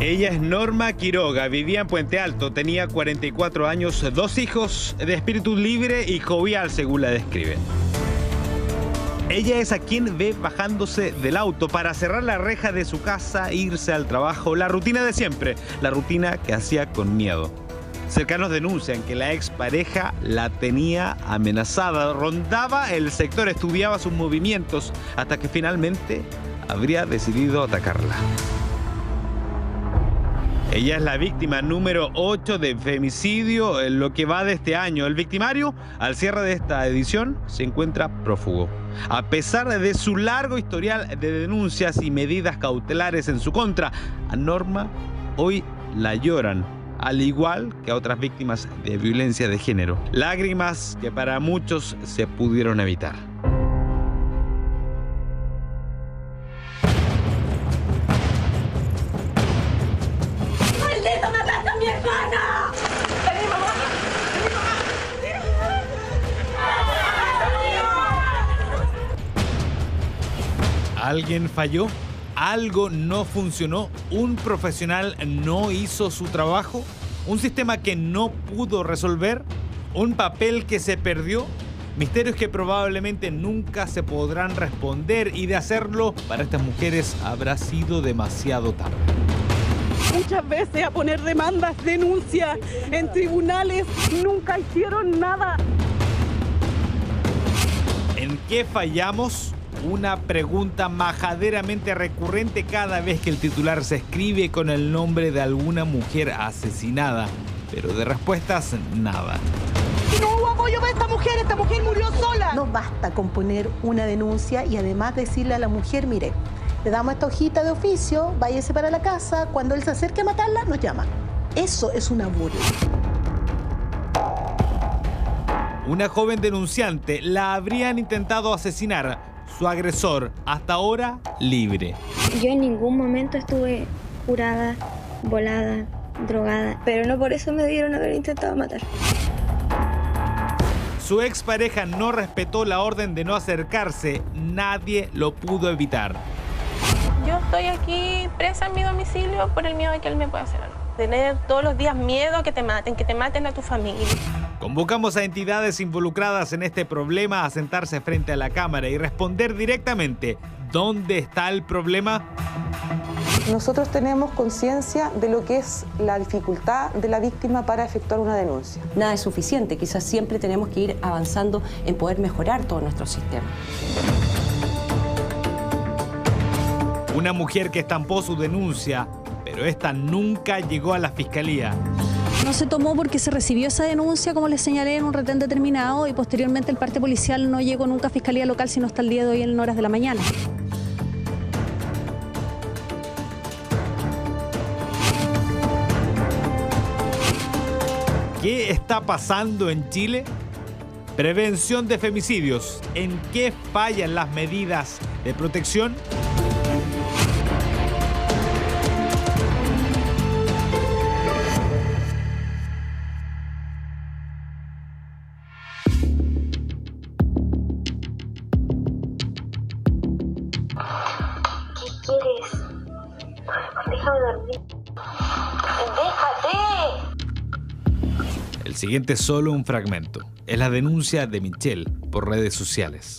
Ella es Norma Quiroga, vivía en Puente Alto, tenía 44 años, 2 hijos, de espíritu libre y jovial, según la describe. Ella es a quien ve bajándose del auto para cerrar la reja de su casa e irse al trabajo. La rutina de siempre, la rutina que hacía con miedo. Cercanos denuncian que la expareja la tenía amenazada, rondaba el sector, estudiaba sus movimientos, hasta que finalmente habría decidido atacarla. Ella es la víctima número 8 de femicidio en lo que va de este año. El victimario, al cierre de esta edición, se encuentra prófugo. A pesar de su largo historial de denuncias y medidas cautelares en su contra, a Norma hoy la lloran, al igual que a otras víctimas de violencia de género. Lágrimas que para muchos se pudieron evitar. ¿Alguien falló? ¿Algo no funcionó? ¿Un profesional no hizo su trabajo? ¿Un sistema que no pudo resolver? ¿Un papel que se perdió? Misterios que probablemente nunca se podrán responder, y de hacerlo, para estas mujeres habrá sido demasiado tarde. Muchas veces a poner demandas, denuncias en tribunales, nunca hicieron nada. ¿En qué fallamos? Una pregunta majaderamente recurrente cada vez que el titular se escribe con el nombre de alguna mujer asesinada, pero de respuestas nada. No hubo apoyo para esta mujer murió sola. No basta con poner una denuncia y además decirle a la mujer, mire, le damos esta hojita de oficio, váyase para la casa, cuando él se acerque a matarla, nos llama. Eso es una burla. Una joven denunciante la habrían intentado asesinar. Su agresor, hasta ahora, libre. Yo en ningún momento estuve curada, volada, drogada, pero no por eso me debieron haber intentado matar. Su expareja no respetó la orden de no acercarse. Nadie lo pudo evitar. Yo estoy aquí presa en mi domicilio por el miedo de que él me pueda hacer algo. Tener todos los días miedo a que te maten a tu familia. Convocamos a entidades involucradas en este problema a sentarse frente a la cámara y responder directamente. ¿Dónde está el problema? Nosotros tenemos conciencia de lo que es la dificultad de la víctima para efectuar una denuncia. Nada es suficiente, quizás siempre tenemos que ir avanzando en poder mejorar todo nuestro sistema. Una mujer que estampó su denuncia, pero esta nunca llegó a la fiscalía. No se tomó porque se recibió esa denuncia, como les señalé, en un retén determinado, y posteriormente el parte policial no llegó nunca a fiscalía local, sino hasta el día de hoy en horas de la mañana. ¿Qué está pasando en Chile? Prevención de femicidios. ¿En qué fallan las medidas de protección? ¿Qué quieres? Déjame dormir. ¡Déjate! El siguiente es solo un fragmento. Es la denuncia de Michelle por redes sociales.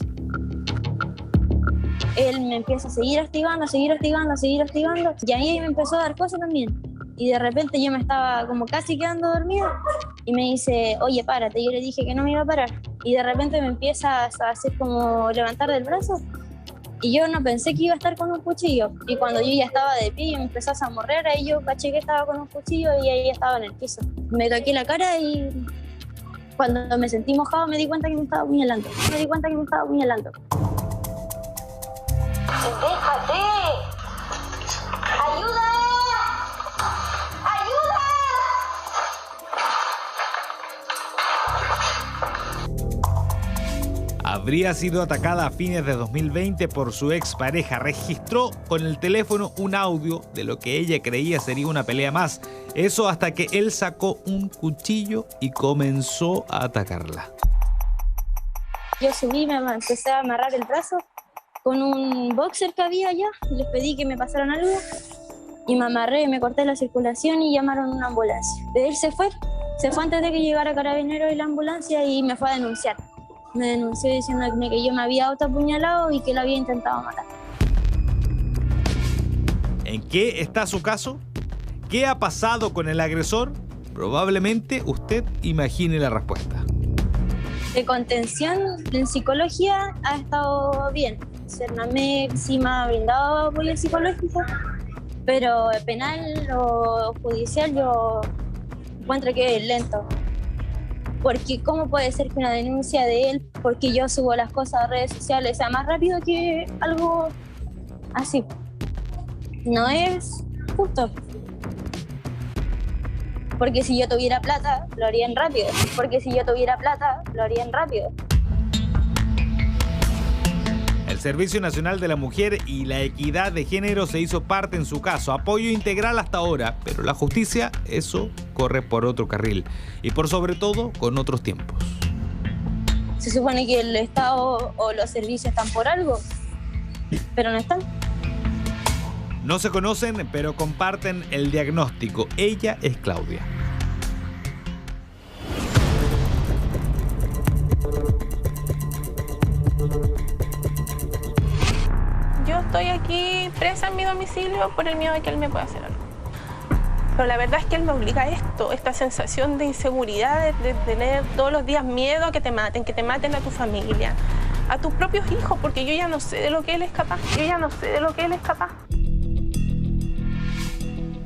Él me empieza a seguir hostigando, y ahí me empezó a dar cosas también. Y de repente yo me estaba como casi quedando dormida y me dice, oye, párate. Yo le dije que no me iba a parar. Y de repente me empieza a hacer como levantar del brazo. Y yo no pensé que iba a estar con un cuchillo. Y cuando yo ya estaba de pie y me empezó a zamorrer, ahí yo caché que estaba con un cuchillo y ahí estaba en el piso. Me toqué la cara y cuando me sentí mojado me di cuenta que me estaba apuñalando. ¡Déjate! ¡Ayuda! Habría sido atacada a fines de 2020 por su expareja. Registró con el teléfono un audio de lo que ella creía sería una pelea más. Eso hasta que él sacó un cuchillo y comenzó a atacarla. Yo subí, me empecé a amarrar el brazo con un boxer que había allá. Les pedí que me pasaran algo y me amarré, me corté la circulación y llamaron una ambulancia. Él se fue antes de que llegara Carabineros y la ambulancia y me fue a denunciar. Me denunció diciéndome que yo me había autoapuñalado y que lo había intentado matar. ¿En qué está su caso? ¿Qué ha pasado con el agresor? Probablemente usted imagine la respuesta. De contención en psicología ha estado bien. Cernamec sí me ha brindado apoyo psicológico, pero penal o judicial yo encuentro que es lento. Porque ¿cómo puede ser que una denuncia de él, porque yo subo las cosas a redes sociales, sea más rápido que algo así? No es justo. Porque si yo tuviera plata, lo harían rápido. El Servicio Nacional de la Mujer y la Equidad de Género se hizo parte en su caso. Apoyo integral hasta ahora, pero la justicia, eso corre por otro carril. Y por sobre todo, con otros tiempos. Se supone que el Estado o los servicios están por algo, pero no están. No se conocen, pero comparten el diagnóstico. Ella es Claudia. Yo estoy aquí presa en mi domicilio por el miedo de que él me pueda hacer algo. Pero la verdad es que él me obliga a esto, esta sensación de inseguridad, de tener todos los días miedo a que te maten a tu familia, a tus propios hijos, porque yo ya no sé de lo que él es capaz.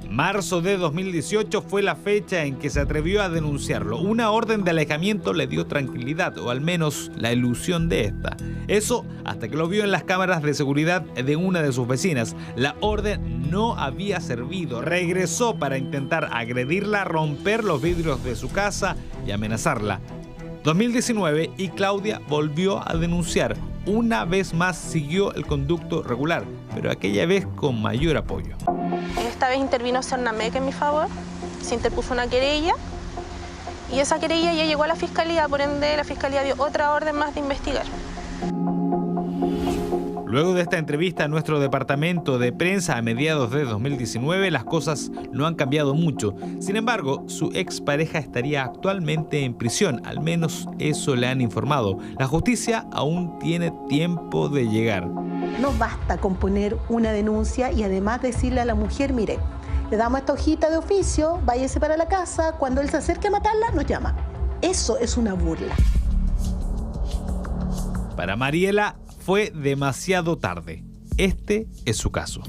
Marzo de 2018 fue la fecha en que se atrevió a denunciarlo. Una orden de alejamiento le dio tranquilidad, o al menos la ilusión de esta. Eso hasta que lo vio en las cámaras de seguridad de una de sus vecinas. La orden no había servido. Regresó para intentar agredirla, romper los vidrios de su casa y amenazarla. 2019 y Claudia volvió a denunciar. Una vez más siguió el conducto regular, pero aquella vez con mayor apoyo. Esta vez intervino Cernamec en mi favor, se interpuso una querella y esa querella ya llegó a la fiscalía, por ende la fiscalía dio otra orden más de investigar. Luego de esta entrevista a nuestro departamento de prensa a mediados de 2019, las cosas no han cambiado mucho. Sin embargo, su expareja estaría actualmente en prisión, al menos eso le han informado. La justicia aún tiene tiempo de llegar. No basta con poner una denuncia y además decirle a la mujer, mire, le damos esta hojita de oficio, váyase para la casa, cuando él se acerque a matarla, nos llama. Eso es una burla. Para Mariela fue demasiado tarde. Este es su caso.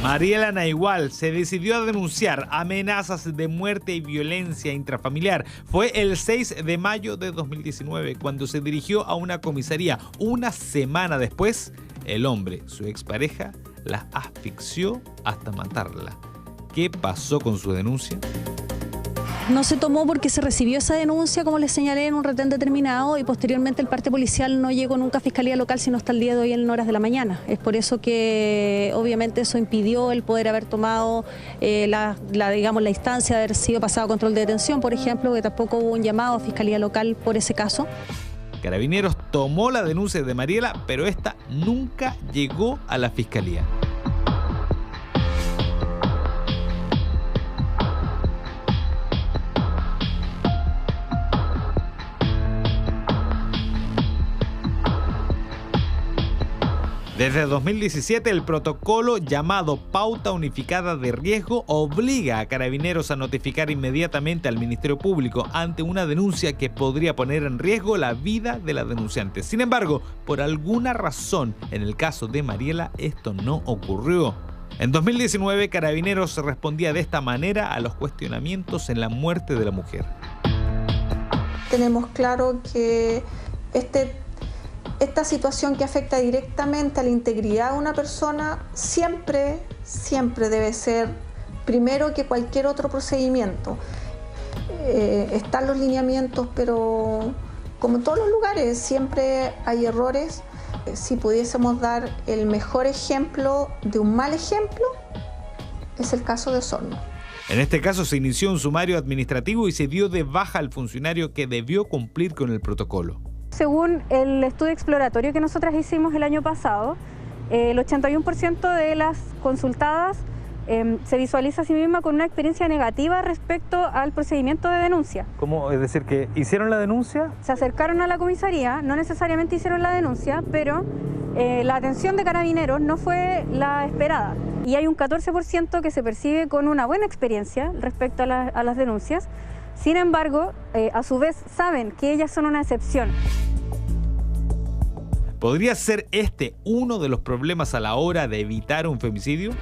Mariela Naigual se decidió a denunciar amenazas de muerte y violencia intrafamiliar. Fue el 6 de mayo de 2019 cuando se dirigió a una comisaría. Una semana después, el hombre, su expareja, la asfixió hasta matarla. ¿Qué pasó con su denuncia? No se tomó porque se recibió esa denuncia, como les señalé, en un retén determinado y posteriormente el parte policial no llegó nunca a Fiscalía Local sino hasta el día de hoy en horas de la mañana. Es por eso que obviamente eso impidió el poder haber tomado la instancia de haber sido pasado a control de detención, por ejemplo, que tampoco hubo un llamado a Fiscalía Local por ese caso. Carabineros tomó la denuncia de Mariela, pero esta nunca llegó a la Fiscalía. Desde 2017, el protocolo llamado Pauta Unificada de Riesgo obliga a Carabineros a notificar inmediatamente al Ministerio Público ante una denuncia que podría poner en riesgo la vida de la denunciante. Sin embargo, por alguna razón, en el caso de Mariela, esto no ocurrió. En 2019, Carabineros respondía de esta manera a los cuestionamientos en la muerte de la mujer. Tenemos claro que esta situación que afecta directamente a la integridad de una persona siempre debe ser primero que cualquier otro procedimiento. Están los lineamientos, pero como en todos los lugares siempre hay errores. Si pudiésemos dar el mejor ejemplo de un mal ejemplo, es el caso de Osorno. En este caso se inició un sumario administrativo y se dio de baja al funcionario que debió cumplir con el protocolo. Según el estudio exploratorio que nosotras hicimos el año pasado, el 81% de las consultadas se visualiza a sí misma con una experiencia negativa respecto al procedimiento de denuncia. ¿Cómo? Es decir, que hicieron la denuncia. Se acercaron a la comisaría, no necesariamente hicieron la denuncia, pero la atención de Carabineros no fue la esperada. Y hay un 14% que se percibe con una buena experiencia respecto a las denuncias. Sin embargo, a su vez saben que ellas son una excepción. ¿Podría ser este uno de los problemas a la hora de evitar un femicidio?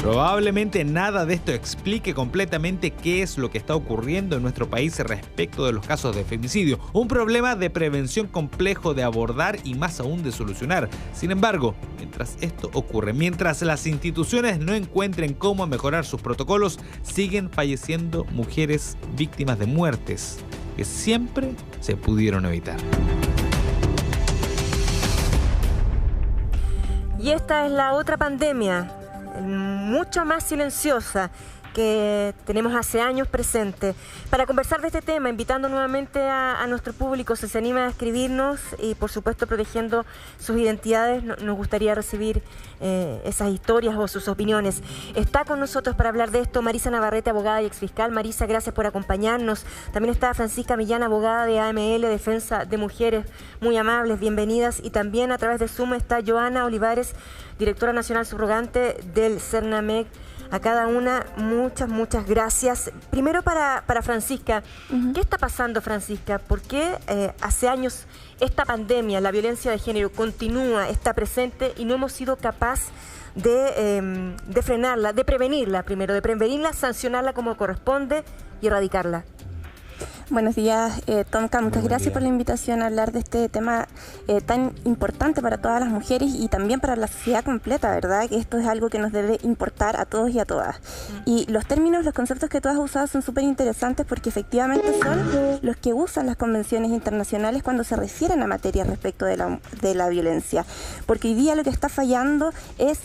Probablemente nada de esto explique completamente qué es lo que está ocurriendo en nuestro país respecto de los casos de femicidio. Un problema de prevención complejo de abordar y más aún de solucionar. Sin embargo, mientras esto ocurre, mientras las instituciones no encuentren cómo mejorar sus protocolos, siguen falleciendo mujeres víctimas de muertes que siempre se pudieron evitar. Y esta es la otra pandemia, mucho más silenciosa, que tenemos hace años presente. Para conversar de este tema, invitando nuevamente a nuestro público, si se anima a escribirnos y por supuesto protegiendo sus identidades, nos gustaría recibir esas historias o sus opiniones. Está con nosotros para hablar de esto Marisa Navarrete, abogada y exfiscal. Marisa, gracias por acompañarnos. También está Francisca Millán, abogada de AML, Defensa de Mujeres, muy amables, bienvenidas. Y también a través de Zoom está Joana Olivares, directora nacional subrogante del CERNAMEC. A cada una, muchas gracias. Primero para Francisca, ¿qué está pasando, Francisca? ¿Por qué hace años esta pandemia, la violencia de género, continúa, está presente y no hemos sido capaces de frenarla, de prevenirla primero, de prevenirla, sancionarla como corresponde y erradicarla? Buenos días, Tonka, muchas gracias por la invitación a hablar de este tema tan importante para todas las mujeres y también para la sociedad completa, ¿verdad? Que esto es algo que nos debe importar a todos y a todas. Y los términos, los conceptos que tú has usado son súper interesantes porque efectivamente son los que usan las convenciones internacionales cuando se refieren a materia respecto de la violencia. Porque hoy día lo que está fallando es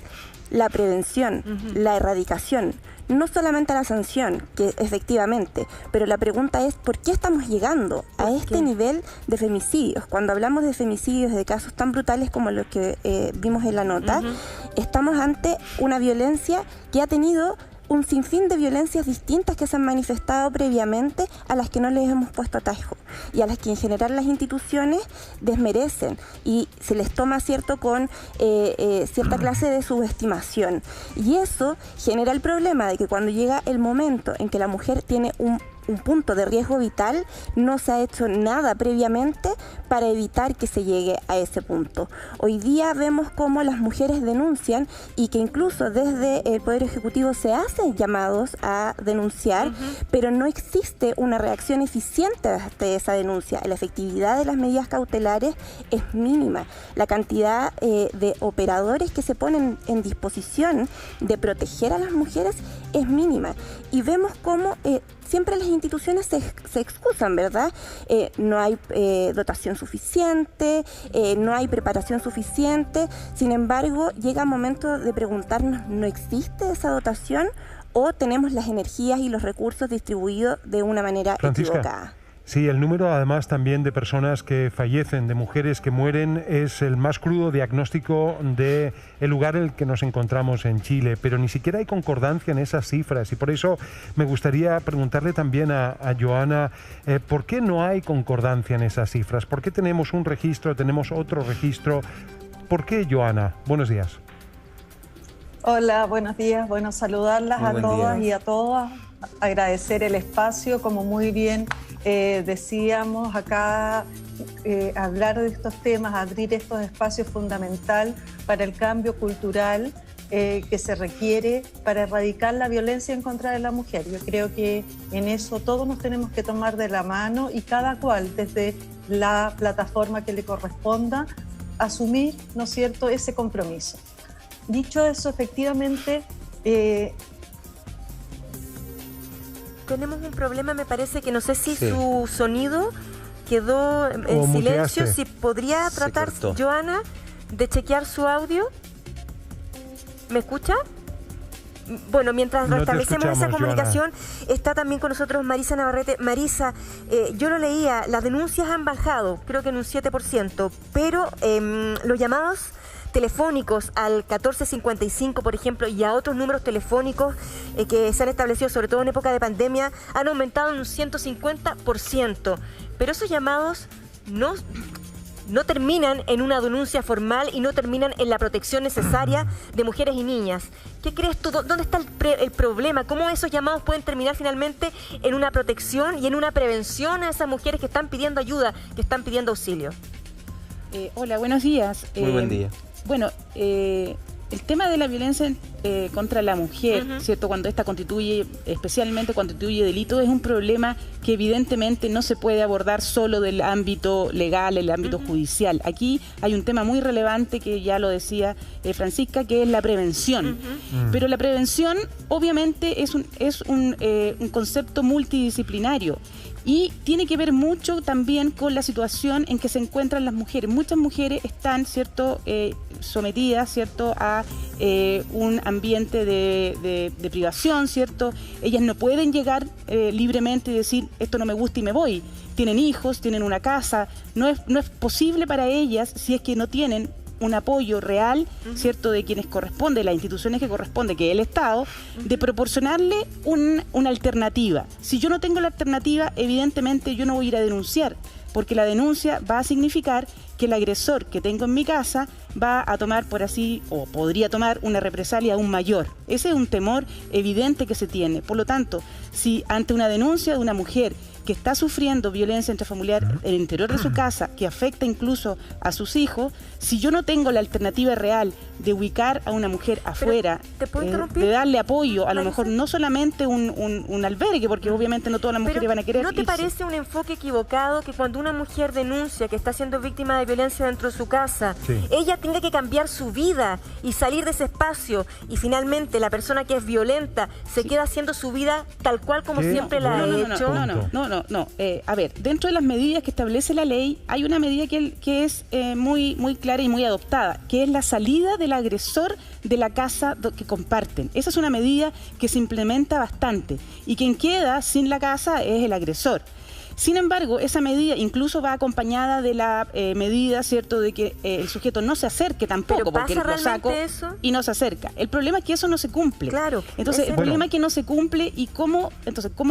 la prevención, la erradicación. No solamente a la sanción, que efectivamente, pero la pregunta es ¿por qué estamos llegando a este nivel de femicidios? Cuando hablamos de femicidios, de casos tan brutales como los que vimos en la nota, estamos ante una violencia que ha tenido un sinfín de violencias distintas que se han manifestado previamente a las que no les hemos puesto atajo y a las que en general las instituciones desmerecen y se les toma con cierta clase de subestimación. Y eso genera el problema de que cuando llega el momento en que la mujer tiene un punto de riesgo vital, no se ha hecho nada previamente para evitar que se llegue a ese punto. Hoy día vemos cómo las mujeres denuncian y que incluso desde el Poder Ejecutivo se hacen llamados a denunciar, pero no existe una reacción eficiente ante esa denuncia. La efectividad de las medidas cautelares es mínima. La cantidad de operadores que se ponen en disposición de proteger a las mujeres es mínima. Y vemos cómo siempre las instituciones se excusan, ¿verdad? No hay dotación suficiente, no hay preparación suficiente. Sin embargo, llega el momento de preguntarnos, ¿no existe esa dotación o tenemos las energías y los recursos distribuidos de una manera equivocada? Sí, el número además también de personas que fallecen, de mujeres que mueren, es el más crudo diagnóstico del lugar en el que nos encontramos en Chile, pero ni siquiera hay concordancia en esas cifras y por eso me gustaría preguntarle también a Joana, ¿por qué no hay concordancia en esas cifras? ¿Por qué tenemos un registro, tenemos otro registro? ¿Por qué, Joana? Buenos días. Hola, buenos días. Bueno, saludarlas a todas y a todas, agradecer el espacio, como muy bien decíamos acá, hablar de estos temas, abrir estos espacios fundamental para el cambio cultural que se requiere para erradicar la violencia en contra de la mujer. Yo creo que en eso todos nos tenemos que tomar de la mano y cada cual desde la plataforma que le corresponda asumir, ¿no es cierto?, ese compromiso. Dicho eso, efectivamente, tenemos un problema, me parece que no sé si su sonido quedó en silencio. Si podría tratar, Joana, de chequear su audio. ¿Me escucha? Bueno, mientras No te restablecemos esa escuchamos, comunicación, está también con nosotros Marisa Navarrete. Marisa, yo lo leía, las denuncias han bajado, creo que en un 7%, pero los llamados telefónicos al 1455, por ejemplo, y a otros números telefónicos que se han establecido, sobre todo en época de pandemia, han aumentado en un 150%. Pero esos llamados no terminan en una denuncia formal y no terminan en la protección necesaria de mujeres y niñas. ¿Qué crees tú? ¿Dónde está el problema? ¿Cómo esos llamados pueden terminar finalmente en una protección y en una prevención a esas mujeres que están pidiendo ayuda, que están pidiendo auxilio? Hola, buenos días. Muy buen día. Bueno, el tema de la violencia contra la mujer, ¿cierto? Cuando esta especialmente constituye delito, es un problema que evidentemente no se puede abordar solo del ámbito legal, el ámbito judicial. Aquí hay un tema muy relevante que ya lo decía Francisca, que es la prevención. Pero la prevención obviamente es un concepto multidisciplinario. Y tiene que ver mucho también con la situación en que se encuentran las mujeres. Muchas mujeres están, ¿cierto?, sometidas, ¿cierto?, a un ambiente de privación, ¿cierto? Ellas no pueden llegar libremente y decir, esto no me gusta y me voy. Tienen hijos, tienen una casa. No es posible para ellas, si es que no tienen un apoyo real, ¿cierto?, de quienes corresponde, las instituciones que corresponde, que es el Estado, de proporcionarle una alternativa. Si yo no tengo la alternativa, evidentemente yo no voy a ir a denunciar, porque la denuncia va a significar que el agresor que tengo en mi casa va a tomar o podría tomar una represalia aún mayor. Ese es un temor evidente que se tiene. Por lo tanto, si ante una denuncia de una mujer que está sufriendo violencia intrafamiliar en el interior de su casa, que afecta incluso a sus hijos, si yo no tengo la alternativa real de ubicar a una mujer afuera, de darle apoyo, a lo mejor no solamente un albergue, porque obviamente no todas las mujeres van a querer ¿no te irse? parece un enfoque equivocado que cuando una mujer denuncia que está siendo víctima de violencia dentro de su casa, ella tenga que cambiar su vida y salir de ese espacio, y finalmente la persona que es violenta se queda haciendo su vida tal cual como siempre la ha hecho? No. A ver, dentro de las medidas que establece la ley, hay una medida que es muy clara y muy adoptada, que es la salida del agresor de la casa que comparten. Esa es una medida que se implementa bastante, y quien queda sin la casa es el agresor. Sin embargo, esa medida incluso va acompañada de la medida, ¿cierto?, de que el sujeto no se acerque tampoco, porque lo saco y no se acerca. El problema es que eso no se cumple. Claro. Entonces, el problema es que no se cumple, y ¿cómo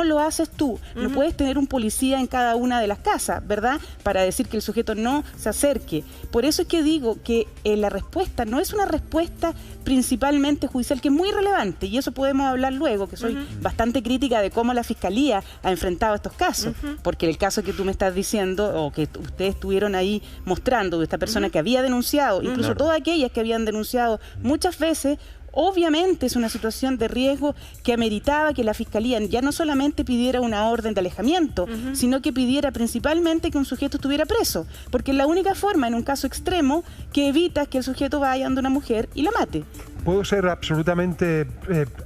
lo haces tú? No puedes tener un policía en cada una de las casas, ¿verdad?, para decir que el sujeto no se acerque. Por eso es que digo que la respuesta no es una respuesta principalmente judicial, que es muy relevante, y eso podemos hablar luego, que soy bastante crítica de cómo la Fiscalía ha enfrentado estos casos, porque el caso que tú me estás diciendo, o que ustedes estuvieron ahí mostrando, de esta persona que había denunciado, incluso todas aquellas que habían denunciado muchas veces, obviamente es una situación de riesgo que ameritaba que la Fiscalía ya no solamente pidiera una orden de alejamiento, sino que pidiera principalmente que un sujeto estuviera preso, porque es la única forma en un caso extremo que evita que el sujeto vaya donde una mujer y la mate. Puedo ser absolutamente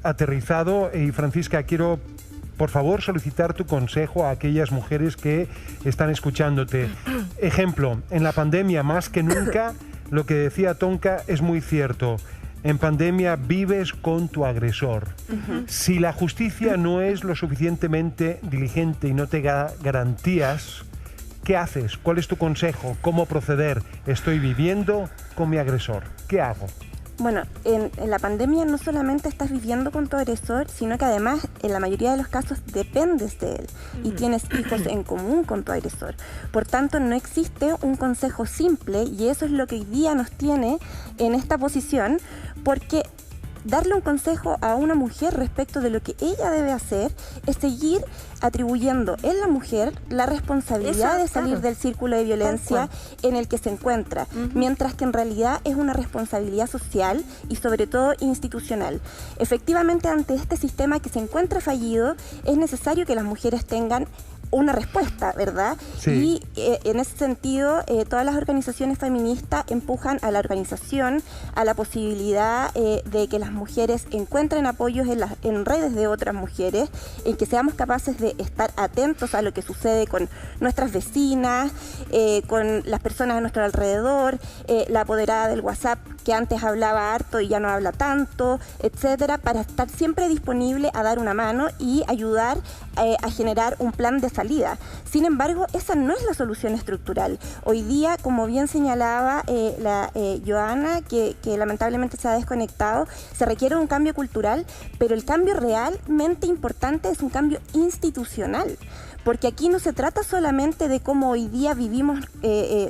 aterrizado, y Francisca, quiero por favor solicitar tu consejo a aquellas mujeres que están escuchándote. Ejemplo, en la pandemia más que nunca, lo que decía Tonka es muy cierto. En pandemia vives con tu agresor. Si la justicia no es lo suficientemente diligente y no te da garantías, ¿qué haces? ¿Cuál es tu consejo? ¿Cómo proceder? Estoy viviendo con mi agresor. ¿Qué hago? Bueno, en la pandemia no solamente estás viviendo con tu agresor, sino que además en la mayoría de los casos dependes de él y tienes hijos en común con tu agresor. Por tanto, no existe un consejo simple, y eso es lo que hoy día nos tiene en esta posición, porque darle un consejo a una mujer respecto de lo que ella debe hacer es seguir atribuyendo en la mujer la responsabilidad de salir del círculo de violencia en el que se encuentra, mientras que en realidad es una responsabilidad social y sobre todo institucional. Efectivamente, ante este sistema que se encuentra fallido, es necesario que las mujeres tengan una respuesta, ¿verdad? Sí. Y en ese sentido, todas las organizaciones feministas empujan a la organización, a la posibilidad de que las mujeres encuentren apoyos en redes de otras mujeres, en que seamos capaces de estar atentos a lo que sucede con nuestras vecinas, con las personas a nuestro alrededor, la apoderada del WhatsApp que antes hablaba harto y ya no habla tanto, etcétera, para estar siempre disponible a dar una mano y ayudar a generar un plan de salida. Sin embargo, esa no es la solución estructural. Hoy día, como bien señalaba la Joana, que lamentablemente se ha desconectado, se requiere un cambio cultural, pero el cambio realmente importante es un cambio institucional. Porque aquí no se trata solamente de cómo hoy día vivimos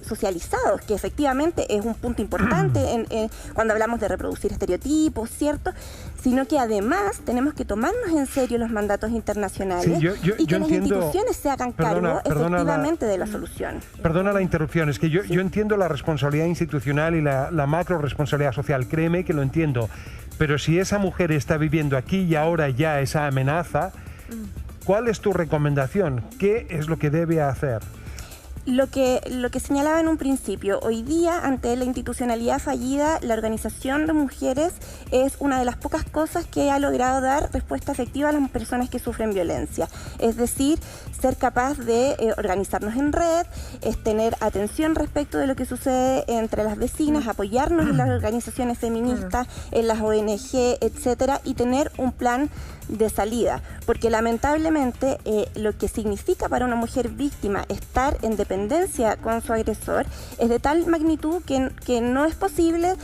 socializados, que efectivamente es un punto importante cuando hablamos de reproducir estereotipos, ¿cierto? Sino que además tenemos que tomarnos en serio los mandatos internacionales y que las instituciones se hagan cargo efectivamente de la solución. Perdona la interrupción, es que yo entiendo la responsabilidad institucional y la macro responsabilidad social, créeme que lo entiendo, pero si esa mujer está viviendo aquí y ahora ya esa amenaza, ¿cuál es tu recomendación? ¿Qué es lo que debe hacer? Lo que señalaba en un principio, hoy día, ante la institucionalidad fallida, la organización de mujeres es una de las pocas cosas que ha logrado dar respuesta efectiva a las personas que sufren violencia. Es decir, ser capaz de organizarnos en red, es tener atención respecto de lo que sucede entre las vecinas, apoyarnos en las organizaciones feministas, en las ONG, etcétera, y tener un plan de salida, porque lamentablemente lo que significa para una mujer víctima estar en dependencia con su agresor es de tal magnitud que no es posible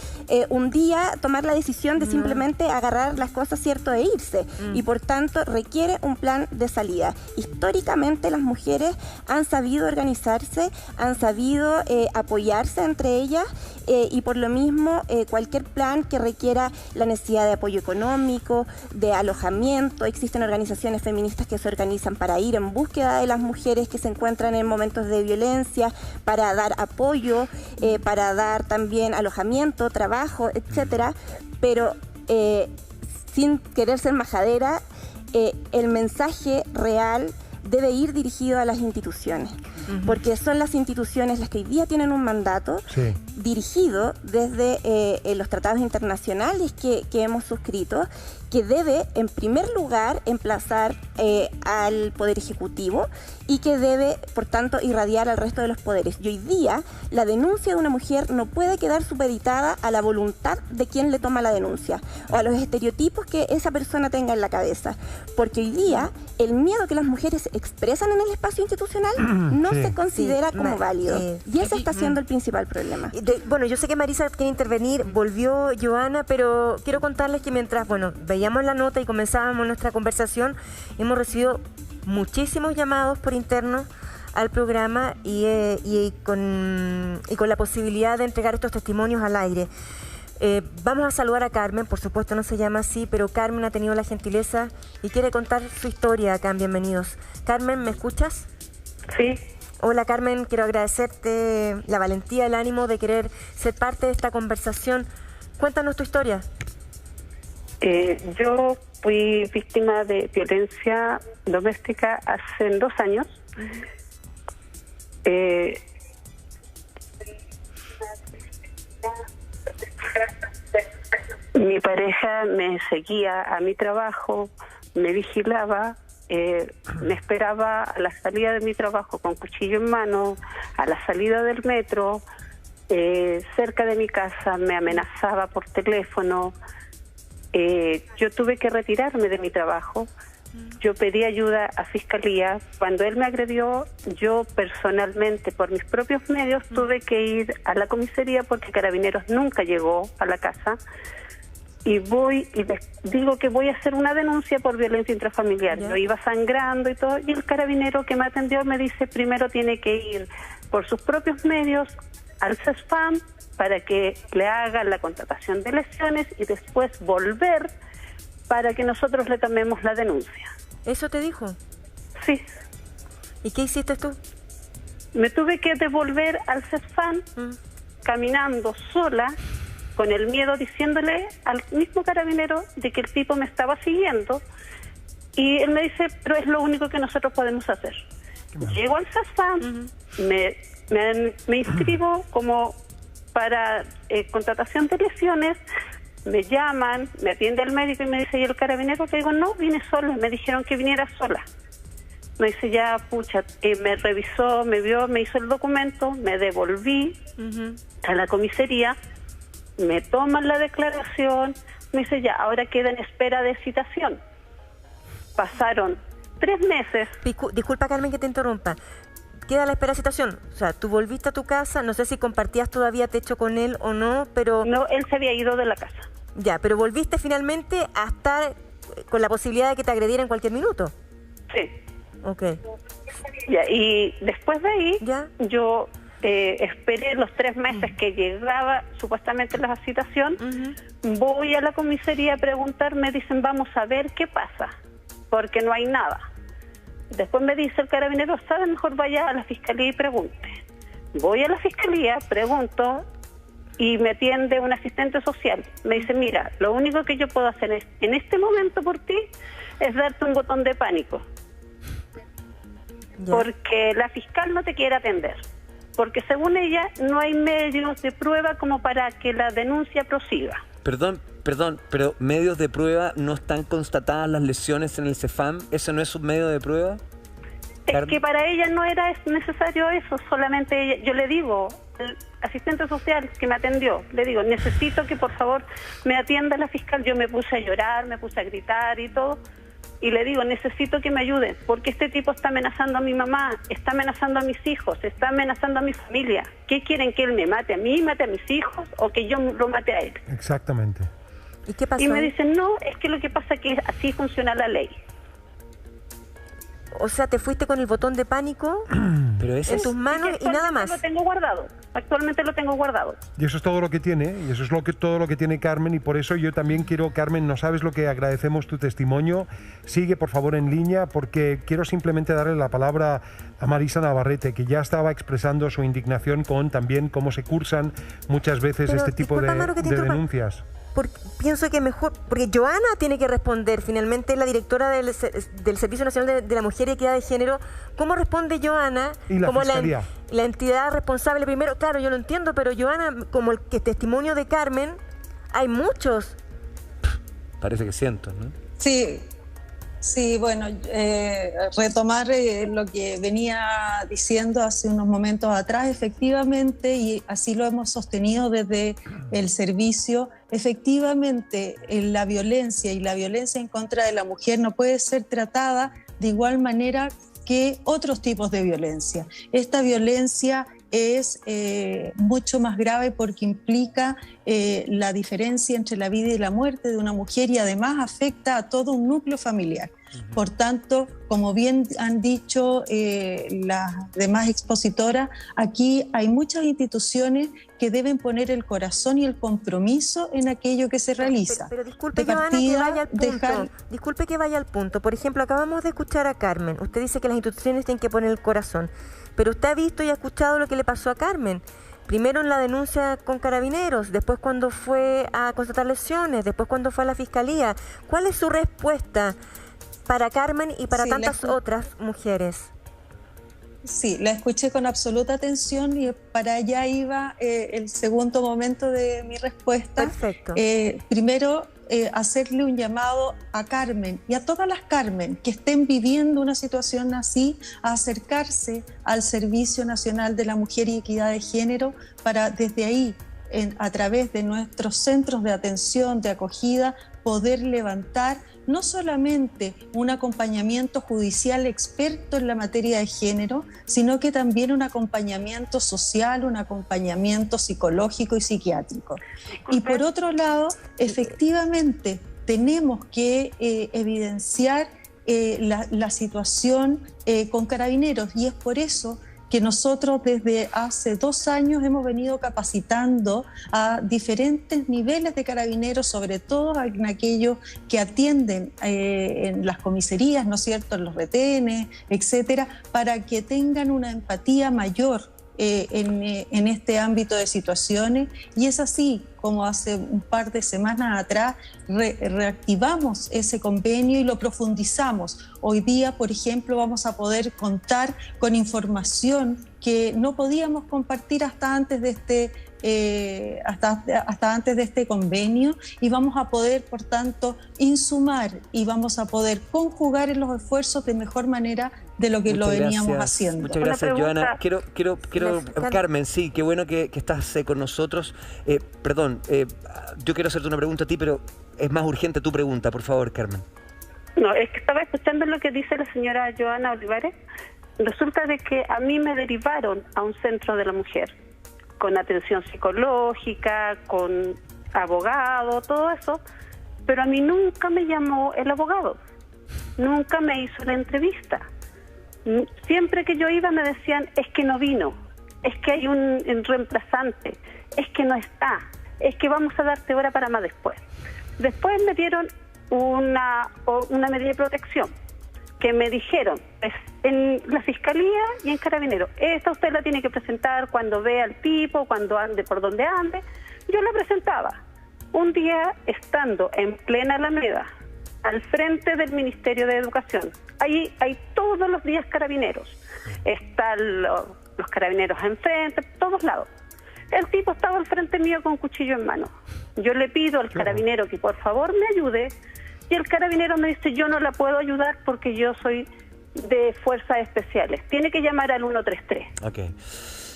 un día tomar la decisión de simplemente agarrar las cosas, ¿cierto?, e irse, y por tanto requiere un plan de salida. Históricamente las mujeres han sabido organizarse, han sabido apoyarse entre ellas, y por lo mismo cualquier plan que requiera la necesidad de apoyo económico, de alojamiento. Existen organizaciones feministas que se organizan para ir en búsqueda de las mujeres que se encuentran en momentos de violencia, para dar apoyo, para dar también alojamiento, trabajo, etcétera. Pero sin querer ser majadera, el mensaje real debe ir dirigido a las instituciones, porque son las instituciones las que hoy día tienen un mandato dirigido desde los tratados internacionales que hemos suscrito, que debe, en primer lugar, emplazar al Poder Ejecutivo y que debe, por tanto, irradiar al resto de los poderes. Y hoy día, la denuncia de una mujer no puede quedar supeditada a la voluntad de quien le toma la denuncia o a los estereotipos que esa persona tenga en la cabeza. Porque hoy día, el miedo que las mujeres expresan en el espacio institucional no se considera como válido. Y ese está siendo el principal problema. Bueno, yo sé que Marisa quiere intervenir, volvió Joana, pero quiero contarles que mientras, veíamos la nota y comenzábamos nuestra conversación, hemos recibido muchísimos llamados por interno al programa y con la posibilidad de entregar estos testimonios al aire. Vamos a saludar a Carmen, por supuesto no se llama así, pero Carmen ha tenido la gentileza y quiere contar su historia acá en Bienvenidos. Carmen, ¿me escuchas? Sí. Hola Carmen, quiero agradecerte la valentía, el ánimo de querer ser parte de esta conversación. Cuéntanos tu historia. Yo fui víctima de violencia doméstica hace 2 años. Mi pareja me seguía a mi trabajo, me vigilaba, me esperaba a la salida de mi trabajo con cuchillo en mano, a la salida del metro, cerca de mi casa, me amenazaba por teléfono. Yo tuve que retirarme de mi trabajo. Yo pedí ayuda a Fiscalía. Cuando él me agredió, yo personalmente, por mis propios medios, tuve que ir a la comisaría porque Carabineros nunca llegó a la casa. Y voy y les digo que voy a hacer una denuncia por violencia intrafamiliar. Yo iba sangrando y todo, y el carabinero que me atendió me dice, primero tiene que ir por sus propios medios al CESFAM para que le hagan la contratación de lesiones y después volver para que nosotros le tomemos la denuncia. ¿Eso te dijo? Sí. ¿Y qué hiciste tú? Me tuve que devolver al CESFAM caminando sola, con el miedo, diciéndole al mismo carabinero de que el tipo me estaba siguiendo, y él me dice, pero es lo único que nosotros podemos hacer. Llego al CEFAM, me inscribo como para contratación de lesiones, me llaman, me atiende el médico y me dice, ¿y el carabinero? Que digo, no, vine sola, me dijeron que viniera sola. Me dice, ya, pucha, me revisó, me vio, me hizo el documento, me devolví a la comisaría, me toman la declaración, me dice, ya, ahora queda en espera de citación. Pasaron 3 meses. Disculpa, Carmen, que te interrumpa. Queda la espera de citación. O sea, tú volviste a tu casa, no sé si compartías todavía techo con él o no, pero... No, él se había ido de la casa. Ya, pero volviste finalmente a estar con la posibilidad de que te agrediera en cualquier minuto. Sí. Ok. Ya, y después de ahí, yo esperé los 3 meses que llegaba supuestamente la citación, voy a la comisaría a preguntar, me dicen, vamos a ver qué pasa, porque no hay nada. Después me dice el carabinero, ¿sabe? Mejor vaya a la fiscalía y pregunte. Voy a la fiscalía, pregunto, y me atiende un asistente social. Me dice, mira, lo único que yo puedo hacer en este momento por ti es darte un botón de pánico. Porque la fiscal no te quiere atender. Porque según ella no hay medios de prueba como para que la denuncia prosiga. Perdón, pero medios de prueba, ¿no están constatadas las lesiones en el CEFAM? ¿Eso no es un medio de prueba? Es que para ella no era necesario eso, solamente ella, yo le digo, el asistente social que me atendió, le digo, necesito que por favor me atienda la fiscal. Yo me puse a llorar, me puse a gritar y todo, y le digo, necesito que me ayuden, porque este tipo está amenazando a mi mamá, está amenazando a mis hijos, está amenazando a mi familia. ¿Qué quieren, que él me mate a mí, mate a mis hijos, o que yo lo mate a él? Exactamente. ¿Y qué pasó? Y me dicen, no, es que lo que pasa es que así funciona la ley. O sea, te fuiste con el botón de pánico pero en tus manos y nada más. Lo tengo guardado. Actualmente lo tengo guardado. Y eso es todo lo que tiene, y eso es todo lo que tiene Carmen, y por eso yo también quiero, Carmen, no sabes lo que agradecemos tu testimonio. Sigue, por favor, en línea, porque quiero simplemente darle la palabra a Marisa Navarrete, que ya estaba expresando su indignación con también cómo se cursan muchas veces este tipo de denuncias. Pienso que mejor, porque Joana tiene que responder, finalmente es la directora del Servicio Nacional de la Mujer y Equidad de Género. ¿Cómo responde Joana? Y la como Fiscalía. La entidad responsable primero, claro, yo lo entiendo, pero Joana, como el testimonio de Carmen, hay muchos. Parece que cientos, ¿no? Sí, bueno, retomar lo que venía diciendo hace unos momentos atrás, efectivamente, y así lo hemos sostenido desde el servicio, efectivamente la violencia y la violencia en contra de la mujer no puede ser tratada de igual manera que otros tipos de violencia. Esta violencia es mucho más grave porque implica la diferencia entre la vida y la muerte de una mujer y además afecta a todo un núcleo familiar. Por tanto, como bien han dicho las demás expositoras, aquí hay muchas instituciones que deben poner el corazón y el compromiso en aquello que se realiza. Pero disculpe, Joana, que vaya al punto. Disculpe que vaya al punto. Por ejemplo, acabamos de escuchar a Carmen. Usted dice que las instituciones tienen que poner el corazón. Pero usted ha visto y ha escuchado lo que le pasó a Carmen. Primero en la denuncia con Carabineros, después cuando fue a constatar lesiones, después cuando fue a la Fiscalía. ¿Cuál es su respuesta para Carmen y para tantas otras mujeres? Sí, la escuché con absoluta atención y para allá iba el segundo momento de mi respuesta. Perfecto. Primero, hacerle un llamado a Carmen y a todas las Carmen que estén viviendo una situación así, a acercarse al Servicio Nacional de la Mujer y Equidad de Género para desde ahí, a través de nuestros centros de atención, de acogida, poder levantar no solamente un acompañamiento judicial experto en la materia de género, sino que también un acompañamiento social, un acompañamiento psicológico y psiquiátrico. Y por otro lado, efectivamente, tenemos que evidenciar la situación con Carabineros, y es por eso que nosotros desde hace 2 años hemos venido capacitando a diferentes niveles de Carabineros, sobre todo en aquellos que atienden en las comisarías, ¿no es cierto?, en los retenes, etcétera, para que tengan una empatía mayor en este ámbito de situaciones, y es así como hace un par de semanas atrás reactivamos ese convenio y lo profundizamos. Hoy día, por ejemplo, vamos a poder contar con información que no podíamos compartir hasta antes de este convenio, y vamos a poder, por tanto, insumar y vamos a poder conjugar en los esfuerzos de mejor manera de lo que lo veníamos haciendo. Muchas gracias, Joana. Quiero Carmen, sí, qué bueno que estás con nosotros. Perdón, yo quiero hacerte una pregunta a ti, pero es más urgente tu pregunta, por favor, Carmen. No, es que estaba escuchando lo que dice la señora Joana Olivares. Resulta de que a mí me derivaron a un centro de la mujer, con atención psicológica, con abogado, todo eso, pero a mí nunca me llamó el abogado, nunca me hizo la entrevista. Siempre que yo iba me decían, es que no vino, es que hay un reemplazante, es que no está, es que vamos a darte hora para más después. Después me dieron una medida de protección, que me dijeron, en la Fiscalía y en Carabineros, esta usted la tiene que presentar cuando vea al tipo, cuando ande por donde ande. Yo la presentaba. Un día, estando en plena Alameda, al frente del Ministerio de Educación, ahí hay todos los días carabineros, están los carabineros enfrente, todos lados. El tipo estaba al frente mío con un cuchillo en mano. Yo le pido al carabinero que por favor me ayude, y el carabinero me dice, yo no la puedo ayudar porque yo soy de fuerzas especiales, tiene que llamar al 133. Okay.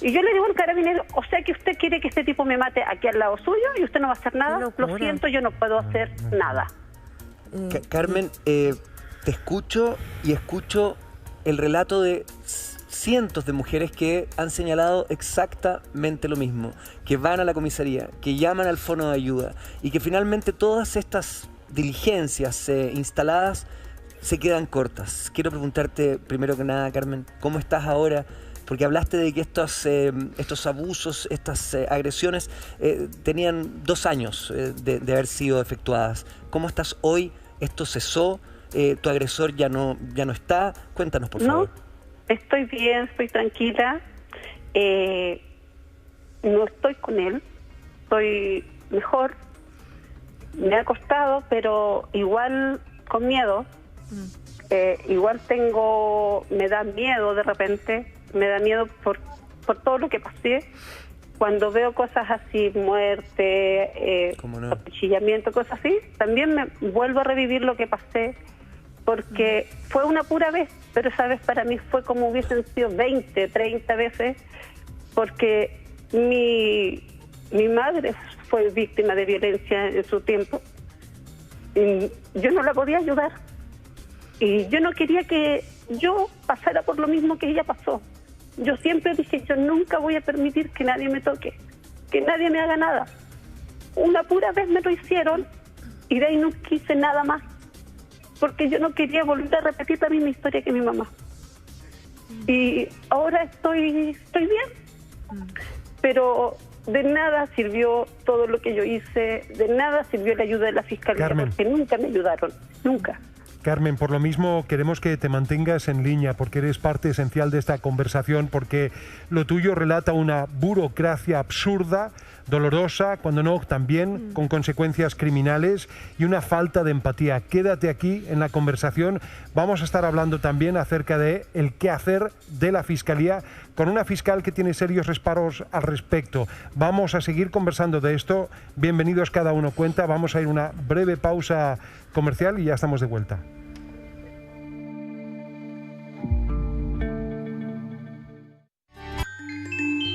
Y yo le digo al carabinero, o sea que usted quiere que este tipo me mate aquí al lado suyo y usted no va a hacer nada. Lo siento, yo no puedo hacer nada. Carmen, te escucho y escucho el relato de cientos de mujeres que han señalado exactamente lo mismo, que van a la comisaría, que llaman al fono de ayuda y que finalmente todas estas diligencias instaladas se quedan cortas. Quiero preguntarte primero que nada, Carmen, ¿cómo estás ahora? Porque hablaste de que estos abusos, estas agresiones tenían 2 años de haber sido efectuadas. ¿Cómo estás hoy? ¿Esto cesó? ¿Tu agresor ya no está? Cuéntanos, por favor. No, estoy bien, estoy tranquila. No estoy con él. Estoy mejor. Me ha costado, pero igual con miedo. Igual me da miedo de repente. Me da miedo por todo lo que pasé. Cuando veo cosas así, muerte, acuchillamiento, cosas así, también me vuelvo a revivir lo que pasé, porque fue una pura vez, pero esa vez para mí fue como hubiesen sido 20, 30 veces, porque mi madre fue víctima de violencia en su tiempo. Y yo no la podía ayudar. Y yo no quería que yo pasara por lo mismo que ella pasó. Yo siempre dije, yo nunca voy a permitir que nadie me toque, que nadie me haga nada. Una pura vez me lo hicieron y de ahí no quise nada más, porque yo no quería volver a repetir la misma historia que mi mamá. Y ahora estoy bien, pero de nada sirvió todo lo que yo hice, de nada sirvió la ayuda de la Fiscalía, Carmen, porque nunca me ayudaron, nunca. Carmen, por lo mismo queremos que te mantengas en línea porque eres parte esencial de esta conversación, porque lo tuyo relata una burocracia absurda, dolorosa, cuando no también con consecuencias criminales y una falta de empatía. Quédate aquí en la conversación. Vamos a estar hablando también acerca de el qué hacer de la Fiscalía con una fiscal que tiene serios reparos al respecto. Vamos a seguir conversando de esto. Bienvenidos Cada Uno Cuenta. Vamos a ir a una breve pausa comercial y ya estamos de vuelta.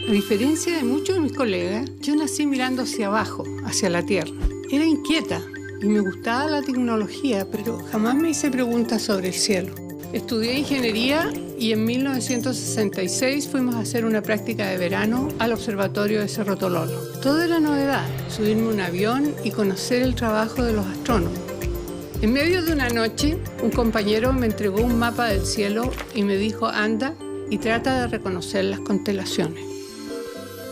A diferencia de muchos de mis colegas, yo nací mirando hacia abajo, hacia la tierra. Era inquieta y me gustaba la tecnología, pero jamás me hice preguntas sobre el cielo. Estudié ingeniería y en 1966 fuimos a hacer una práctica de verano al observatorio de Cerro Tololo. Todo era novedad, subirme a un avión y conocer el trabajo de los astrónomos. En medio de una noche, un compañero me entregó un mapa del cielo y me dijo, anda y trata de reconocer las constelaciones.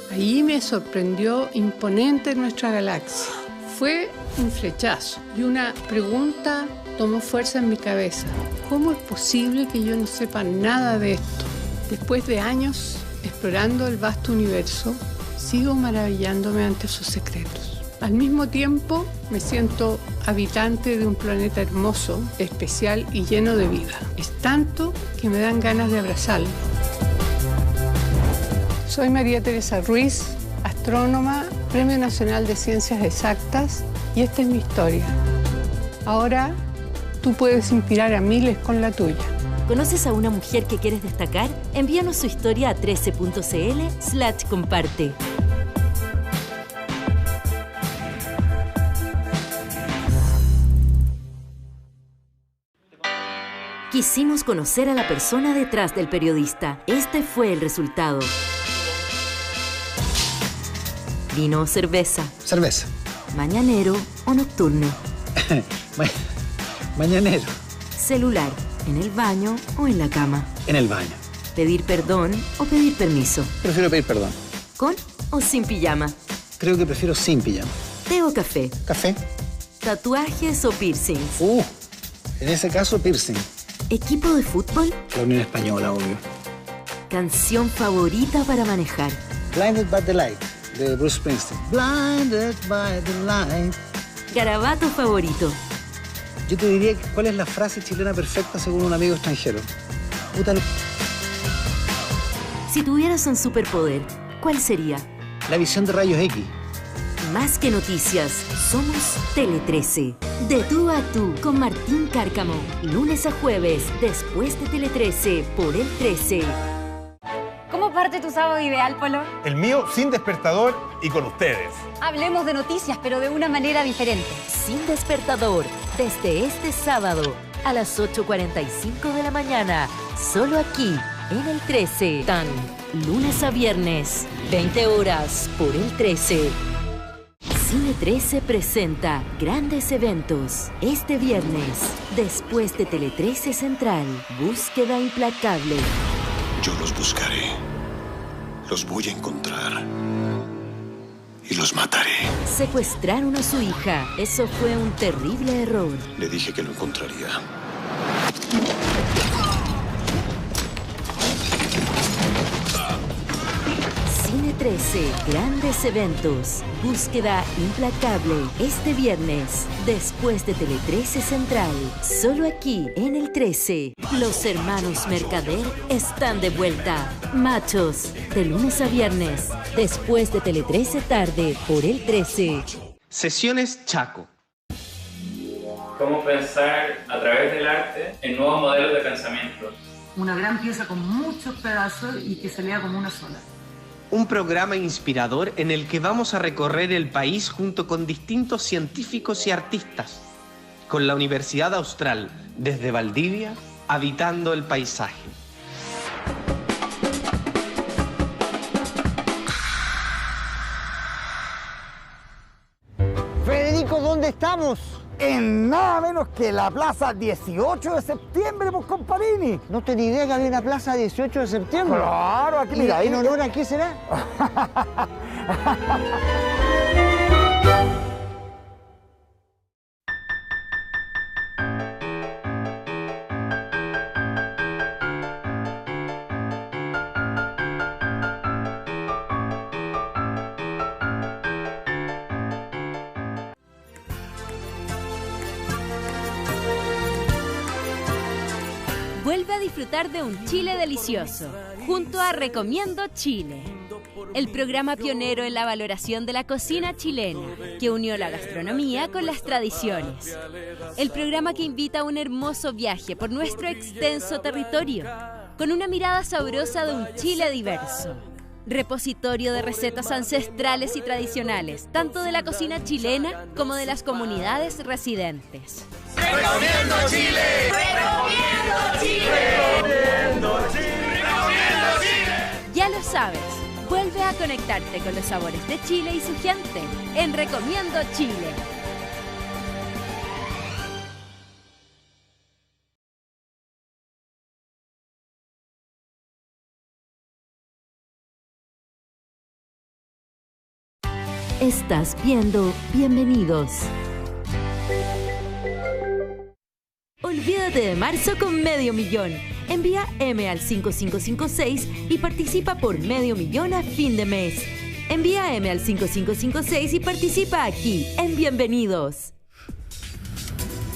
Allí me sorprendió imponente nuestra galaxia. Fue un flechazo y una pregunta tomó fuerza en mi cabeza. ¿Cómo es posible que yo no sepa nada de esto? Después de años, explorando el vasto universo, sigo maravillándome ante sus secretos. Al mismo tiempo, me siento habitante de un planeta hermoso, especial y lleno de vida. Es tanto que me dan ganas de abrazarlo. Soy María Teresa Ruiz, astrónoma, Premio Nacional de Ciencias Exactas, y esta es mi historia. Ahora, tú puedes inspirar a miles con la tuya. ¿Conoces a una mujer que quieres destacar? Envíanos su historia a 13.cl/comparte. Quisimos conocer a la persona detrás del periodista. Este fue el resultado. ¿Vino o cerveza? Cerveza. ¿Mañanero o nocturno? Mañanero. ¿Celular en el baño o en la cama? En el baño. ¿Pedir perdón o pedir permiso? Prefiero pedir perdón. ¿Con o sin pijama? Creo que prefiero sin pijama. ¿Té o café? Café. ¿Tatuajes o piercings? En ese caso, piercing. ¿Equipo de fútbol? La Unión Española, obvio. ¿Canción favorita para manejar? Blinded by the Light, de Bruce Springsteen. Blinded by the light. ¿Garabato favorito? Yo te diría cuál es la frase chilena perfecta según un amigo extranjero. Puta. Si tuvieras un superpoder, ¿cuál sería? La visión de rayos X. Más que noticias, somos Tele 13. De tú a tú con Martín Cárcamo. Lunes a jueves, después de Tele 13, por el 13. ¿Cómo parte tu sábado ideal, Polo? El mío sin despertador y con ustedes. Hablemos de noticias, pero de una manera diferente. Sin despertador, desde este sábado a las 8:45 de la mañana. Solo aquí, en el 13. Tan lunes a viernes, 20 horas, por el 13. Cine 13 presenta grandes eventos. Este viernes, después de Tele 13 Central, Búsqueda Implacable. Yo los buscaré. Los voy a encontrar. Y los mataré. Secuestraron a su hija. Eso fue un terrible error. Le dije que lo encontraría. Cine 13, grandes eventos. Búsqueda Implacable. Este viernes, después de Tele 13 Central. Solo aquí, en el 13. Los hermanos Mercader están de vuelta. Machos, de lunes a viernes, después de Tele 13 tarde, por el 13. Sesiones Chaco. Cómo pensar a través del arte en nuevos modelos de pensamiento. Una gran pieza con muchos pedazos y que se lea como una sola. Un programa inspirador en el que vamos a recorrer el país junto con distintos científicos y artistas. Con la Universidad Austral, desde Valdivia, habitando el paisaje. Federico, ¿dónde estamos? En nada menos que la plaza 18 de septiembre, pues, comparini. No tenía idea que había una plaza 18 de septiembre. Claro, aquí mira. ¿En honor a qué será? Vuelve a disfrutar de un Chile delicioso, junto a Recomiendo Chile, el programa pionero en la valoración de la cocina chilena, que unió la gastronomía con las tradiciones. El programa que invita a un hermoso viaje por nuestro extenso territorio, con una mirada sabrosa de un Chile diverso. Repositorio de recetas ancestrales y tradicionales, tanto de la cocina chilena como de las comunidades residentes. ¡Recomiendo Chile! ¡Recomiendo Chile! ¡Recomiendo Chile! ¡Recomiendo Chile! Ya lo sabes, vuelve a conectarte con los sabores de Chile y su gente en Recomiendo Chile. Estás viendo Bienvenidos. Olvídate de marzo con $500,000. Envía M al 5556 y participa por $500,000 a fin de mes. Envía M al 5556 y participa aquí en Bienvenidos.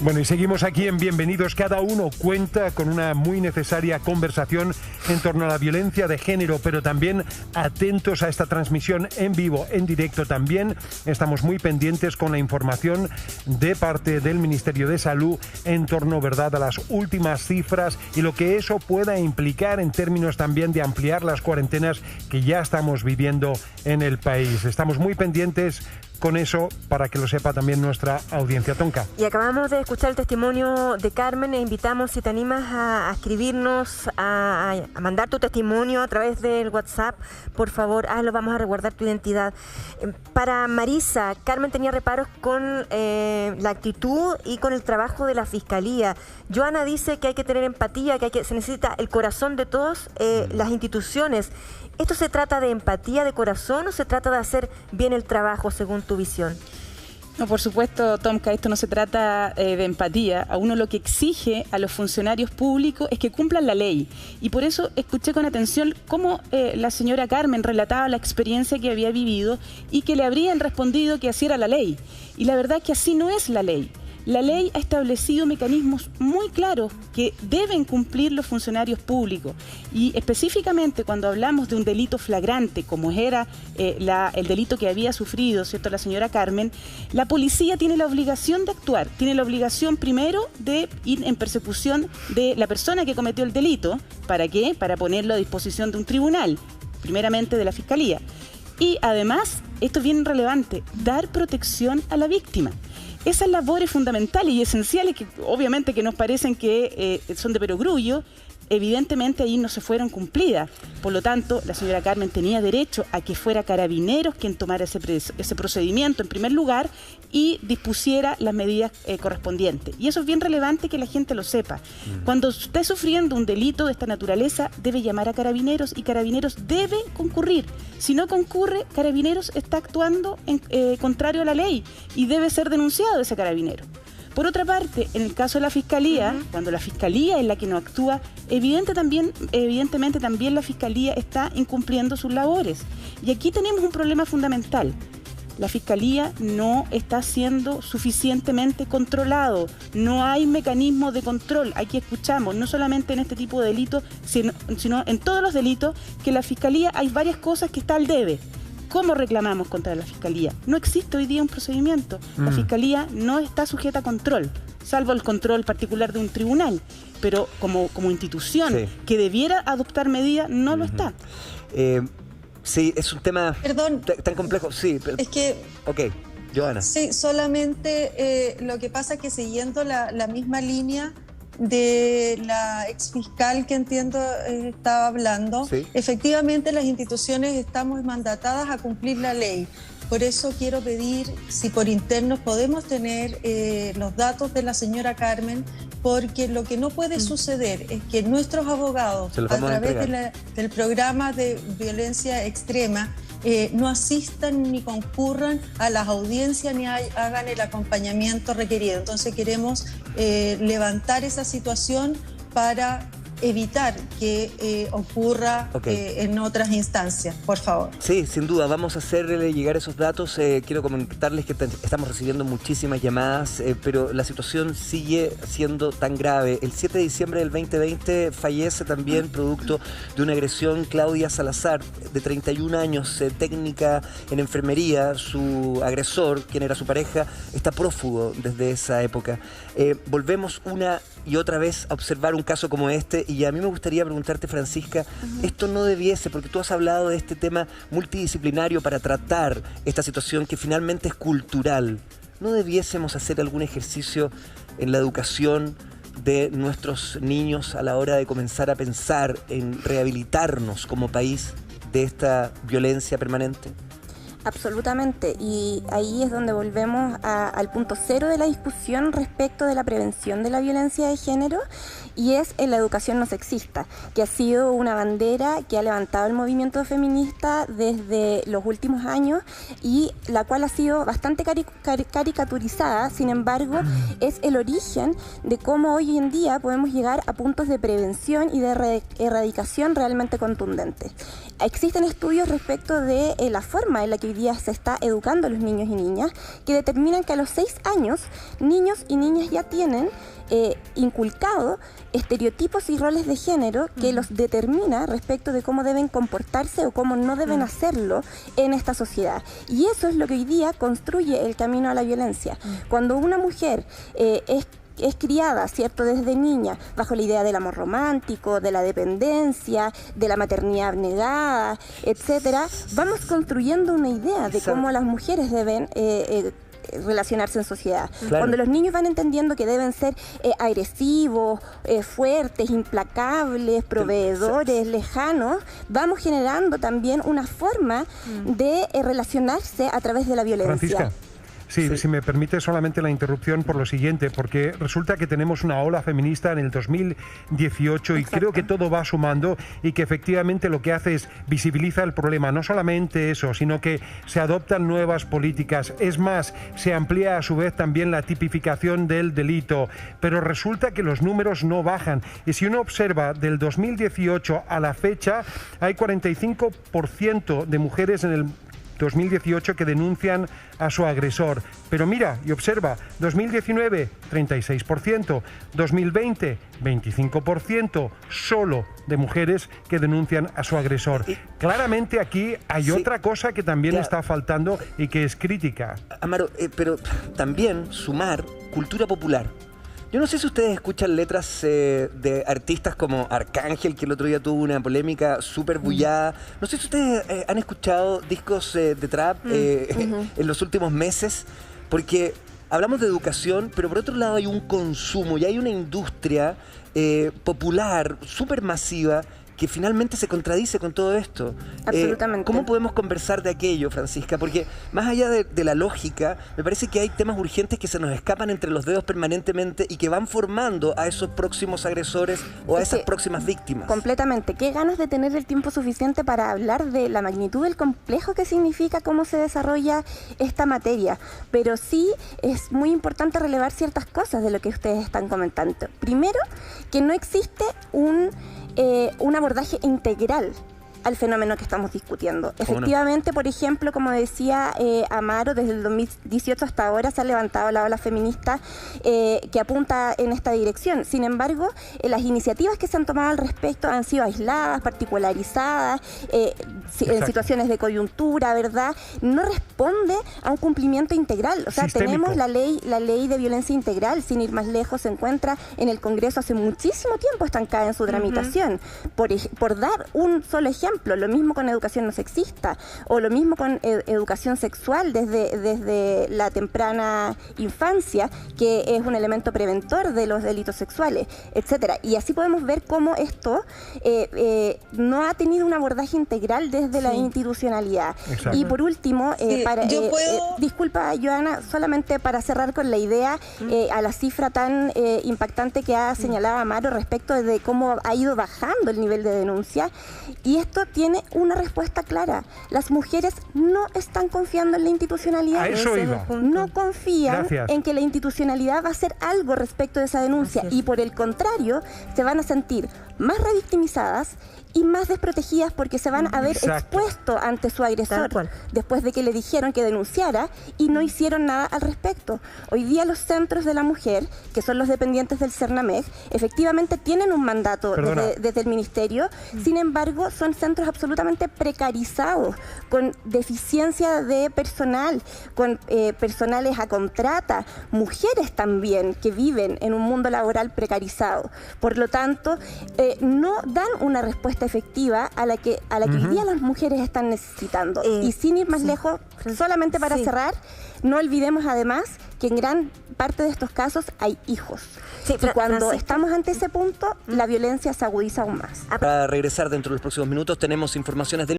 Bueno, y seguimos aquí en Bienvenidos. Cada uno cuenta con una muy necesaria conversación en torno a la violencia de género, pero también atentos a esta transmisión en vivo, en directo también. Estamos muy pendientes con la información de parte del Ministerio de Salud en torno, ¿verdad?, a las últimas cifras y lo que eso pueda implicar en términos también de ampliar las cuarentenas que ya estamos viviendo en el país. Estamos muy pendientes con eso para que lo sepa también nuestra audiencia. Tonka. Y acabamos de escuchar el testimonio de Carmen e invitamos, si te animas a escribirnos, a mandar tu testimonio a través del WhatsApp, por favor, hazlo, vamos a resguardar tu identidad. Para Marisa, Carmen tenía reparos con la actitud y con el trabajo de la Fiscalía. Joana dice que hay que tener empatía, que se necesita el corazón de todas las instituciones. ¿Esto se trata de empatía de corazón o se trata de hacer bien el trabajo según tu visión? No, por supuesto, Tomka, esto no se trata de empatía. A uno lo que exige a los funcionarios públicos es que cumplan la ley. Y por eso escuché con atención cómo la señora Carmen relataba la experiencia que había vivido y que le habrían respondido que así era la ley. Y la verdad es que así no es la ley. La ley ha establecido mecanismos muy claros que deben cumplir los funcionarios públicos y específicamente cuando hablamos de un delito flagrante como era el delito que había sufrido, ¿cierto?, la señora Carmen, la policía tiene la obligación de actuar, tiene la obligación primero de ir en persecución de la persona que cometió el delito. ¿Para qué? Para ponerlo a disposición de un tribunal, primeramente de la Fiscalía. Y además, esto es bien relevante, dar protección a la víctima. Esas labores fundamentales y esenciales que obviamente que nos parecen que son de perogrullo, evidentemente ahí no se fueron cumplidas. Por lo tanto, la señora Carmen tenía derecho a que fuera Carabineros quien tomara ese procedimiento en primer lugar y dispusiera las medidas correspondientes. Y eso es bien relevante que la gente lo sepa. Cuando esté sufriendo un delito de esta naturaleza, debe llamar a Carabineros y Carabineros debe concurrir. Si no concurre, Carabineros está actuando contrario a la ley y debe ser denunciado ese carabinero. Por otra parte, en el caso de la Fiscalía, cuando la Fiscalía es la que no actúa, evidentemente también la Fiscalía está incumpliendo sus labores. Y aquí tenemos un problema fundamental. La Fiscalía no está siendo suficientemente controlado, no hay mecanismos de control. Aquí escuchamos, no solamente en este tipo de delitos, sino en todos los delitos, que la Fiscalía hay varias cosas que está al debe. ¿Cómo reclamamos contra la Fiscalía? No existe hoy día un procedimiento. La Fiscalía no está sujeta a control, salvo el control particular de un tribunal, pero como institución que debiera adoptar medidas, no lo está. Sí, es un tema tan complejo. Sí, pero, es que... Ok, Joana. Sí, solamente lo que pasa es que siguiendo la misma línea de la exfiscal que entiendo estaba hablando, efectivamente las instituciones estamos mandatadas a cumplir la ley. Por eso quiero pedir si por internos podemos tener los datos de la señora Carmen, porque lo que no puede suceder es que nuestros abogados, a través del programa de violencia extrema, no asistan ni concurran a las audiencias ni hagan el acompañamiento requerido. Entonces queremos levantar esa situación para evitar que ocurra en otras instancias, por favor. Sí, sin duda, vamos a hacerle llegar esos datos. Quiero comentarles que estamos recibiendo muchísimas llamadas, pero la situación sigue siendo tan grave. El 7 de diciembre del 2020 fallece también producto de una agresión Claudia Salazar, de 31 años, técnica en enfermería. Su agresor, quien era su pareja, está prófugo desde esa época. Volvemos una y otra vez a observar un caso como este. Y a mí me gustaría preguntarte, Francisca, esto no debiese, porque tú has hablado de este tema multidisciplinario para tratar esta situación que finalmente es cultural, ¿no debiésemos hacer algún ejercicio en la educación de nuestros niños a la hora de comenzar a pensar en rehabilitarnos como país de esta violencia permanente? Absolutamente, y ahí es donde volvemos al punto cero de la discusión respecto de la prevención de la violencia de género, y es en la educación no sexista, que ha sido una bandera que ha levantado el movimiento feminista desde los últimos años y la cual ha sido bastante caricaturizada. Sin embargo, es el origen de cómo hoy en día podemos llegar a puntos de prevención y de erradicación realmente contundentes. Existen estudios respecto de la forma en la que hoy día se está educando a los niños y niñas, que determinan que a los 6 años, niños y niñas ya tienen inculcado estereotipos y roles de género que los determina respecto de cómo deben comportarse o cómo no deben hacerlo en esta sociedad. Y eso es lo que hoy día construye el camino a la violencia. Cuando una mujer es criada, ¿cierto?, desde niña, bajo la idea del amor romántico, de la dependencia, de la maternidad abnegada, etcétera, vamos construyendo una idea de cómo las mujeres deben relacionarse en sociedad. Claro. Cuando los niños van entendiendo que deben ser agresivos, fuertes, implacables, proveedores, lejanos, vamos generando también una forma de relacionarse a través de la violencia. Francisca. Sí, si me permite solamente la interrupción por lo siguiente, porque resulta que tenemos una ola feminista en el 2018 y creo que todo va sumando y que efectivamente lo que hace es visibiliza el problema. No solamente eso, sino que se adoptan nuevas políticas. Es más, se amplía a su vez también la tipificación del delito, pero resulta que los números no bajan. Y si uno observa del 2018 a la fecha, hay 45% de mujeres en el 2018 que denuncian a su agresor. Pero mira y observa, 2019, 36%, 2020, 25%, solo de mujeres que denuncian a su agresor. Claramente aquí hay otra cosa que también está faltando y que es crítica. Amaro, pero también sumar cultura popular. Yo no sé si ustedes escuchan letras de artistas como Arcángel, que el otro día tuvo una polémica súper bullada. No sé si ustedes han escuchado discos de trap en los últimos meses, porque hablamos de educación, pero por otro lado hay un consumo y hay una industria popular súper masiva que finalmente se contradice con todo esto. Absolutamente. ¿Cómo podemos conversar de aquello, Francisca? Porque más allá de la lógica, me parece que hay temas urgentes que se nos escapan entre los dedos permanentemente y que van formando a esos próximos agresores o a esas próximas víctimas. Completamente. Qué ganas de tener el tiempo suficiente para hablar de la magnitud del complejo que significa cómo se desarrolla esta materia. Pero sí es muy importante relevar ciertas cosas de lo que ustedes están comentando. Primero, que no existe un abordaje integral al fenómeno que estamos discutiendo. Efectivamente, por ejemplo, como decía Amaro, desde el 2018 hasta ahora se ha levantado la ola feminista que apunta en esta dirección. Sin embargo, las iniciativas que se han tomado al respecto han sido aisladas, particularizadas, en situaciones de coyuntura, ¿verdad? No responde a un cumplimiento integral. O sea, tenemos la ley de violencia integral, sin ir más lejos, se encuentra en el Congreso hace muchísimo tiempo estancada en su tramitación. Por dar un solo ejemplo, lo mismo con educación no sexista o lo mismo con educación sexual desde la temprana infancia, que es un elemento preventor de los delitos sexuales, etcétera. Y así podemos ver cómo esto no ha tenido un abordaje integral desde la institucionalidad. Exacto. Y por último, disculpa, Joana, solamente para cerrar con la idea a la cifra tan impactante que ha señalado Amaro respecto de cómo ha ido bajando el nivel de denuncia, y esto tiene una respuesta clara. Las mujeres no están confiando en la institucionalidad. A eso iba. No confían en que la institucionalidad va a hacer algo respecto de esa denuncia, y por el contrario, se van a sentir más revictimizadas y más desprotegidas porque se van a ver expuestos ante su agresor después de que le dijeron que denunciara y no hicieron nada al respecto. Hoy día los centros de la mujer, que son los dependientes del CERNAMEG, efectivamente tienen un mandato desde el ministerio, sin embargo son centros absolutamente precarizados, con deficiencia de personal, con personales a contrata, mujeres también que viven en un mundo laboral precarizado. Por lo tanto, no dan una respuesta efectiva a la que hoy día las mujeres están necesitando. Y sin ir más lejos, solamente para cerrar, no olvidemos además que en gran parte de estos casos hay hijos. Y cuando estamos ante ese punto, la violencia se agudiza aún más. Para regresar dentro de los próximos minutos, tenemos informaciones del